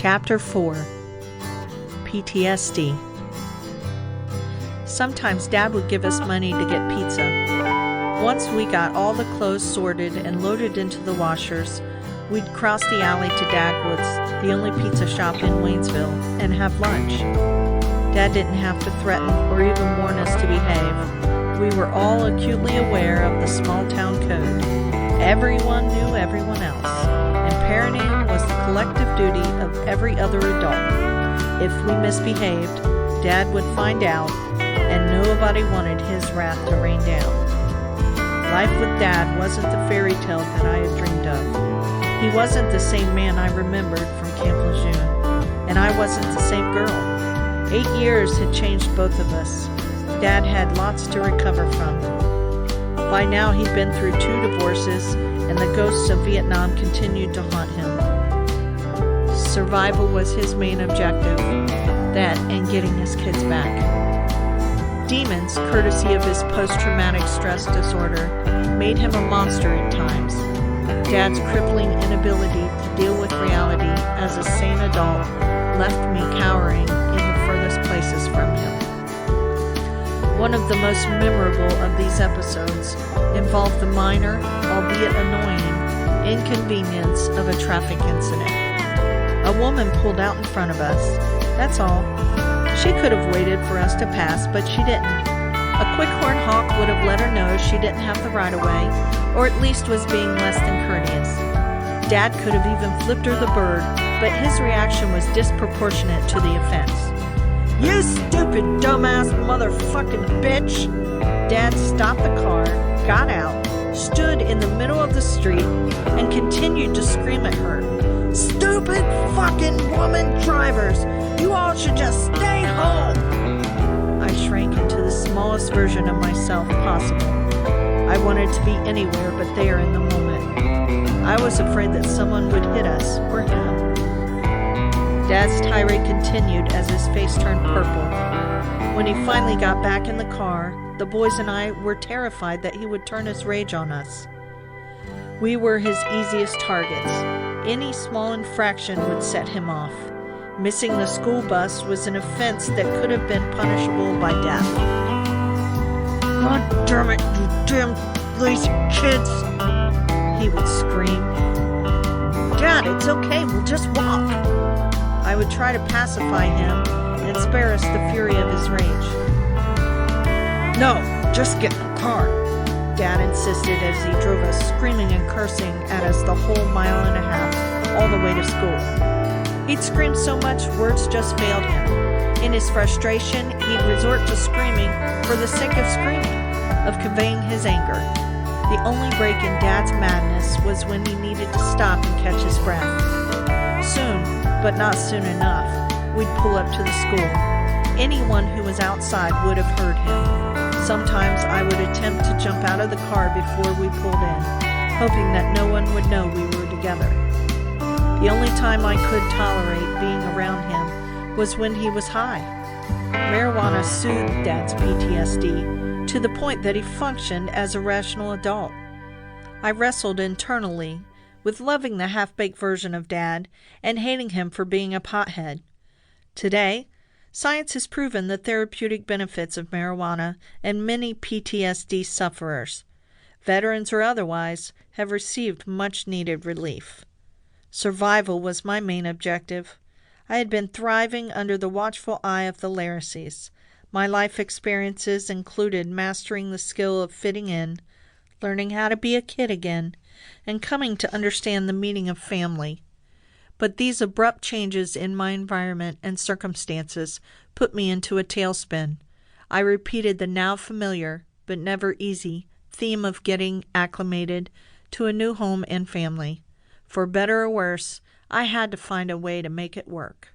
Chapter 4 PTSD. Sometimes Dad would give us money to get pizza. Once we got all the clothes sorted and loaded into the washers, we'd cross the alley to Dagwood's, the only pizza shop in Waynesville, and have lunch. Dad didn't have to threaten or even warn us to behave. We were all acutely aware of the small town code. Everyone knew everyone else, and parenting was the collective duty of every other adult. If we misbehaved, Dad would find out, and nobody wanted his wrath to rain down. Life with Dad wasn't the fairy tale that I had dreamed of. He wasn't the same man I remembered from Camp Lejeune, and I wasn't the same girl. 8 years had changed both of us. Dad had lots to recover from. By now he'd been through 2 divorces, and the ghosts of Vietnam continued to haunt him. Survival was his main objective, that and getting his kids back. Demons, courtesy of his post-traumatic stress disorder, made him a monster at times. Dad's crippling inability to deal with reality as a sane adult left me cowering in the furthest places from him. One of the most memorable of these episodes involved the minor, albeit annoying, inconvenience of a traffic incident. A woman pulled out in front of us. That's all. She could have waited for us to pass, but she didn't. A quick horn honk would have let her know she didn't have the right of way, or at least was being less than courteous. Dad could have even flipped her the bird, but his reaction was disproportionate to the offense. "You stupid, dumbass motherfucking bitch!" Dad stopped the car, got out, stood in the middle of the street, and continued to scream at her. "Stupid fucking woman drivers! You all should just stay home!" I shrank into the smallest version of myself possible. I wanted to be anywhere but there in the moment. I was afraid that someone would hit us, or him. Dad's tirade continued as his face turned purple. When he finally got back in the car, the boys and I were terrified that he would turn his rage on us. We were his easiest targets. Any small infraction would set him off. Missing the school bus was an offense that could have been punishable by death. "God damn it, you damn lazy kids!" he would scream. "Dad, it's okay, we'll just walk." I would try to pacify him and spare us the fury of his rage. "No, just get in the car," Dad insisted as he drove us screaming and cursing at us the whole mile and a half, all the way to school. He'd screamed so much, words just failed him. In his frustration, he'd resort to screaming for the sake of screaming, of conveying his anger. The only break in Dad's madness was when he needed to stop and catch his breath. Soon, but not soon enough, we'd pull up to the school. Anyone who was outside would have heard him. Sometimes I would attempt to jump out of the car before we pulled in, hoping that no one would know we were together. The only time I could tolerate being around him was when he was high. Marijuana soothed Dad's PTSD to the point that he functioned as a rational adult. I wrestled internally with loving the half-baked version of Dad and hating him for being a pothead. Today, science has proven the therapeutic benefits of marijuana, and many PTSD sufferers, veterans or otherwise, have received much-needed relief. Survival was my main objective. I had been thriving under the watchful eye of the Laracies. My life experiences included mastering the skill of fitting in, learning how to be a kid again, and coming to understand the meaning of family. But these abrupt changes in my environment and circumstances put me into a tailspin. I repeated the now familiar, but never easy, theme of getting acclimated to a new home and family. For better or worse, I had to find a way to make it work.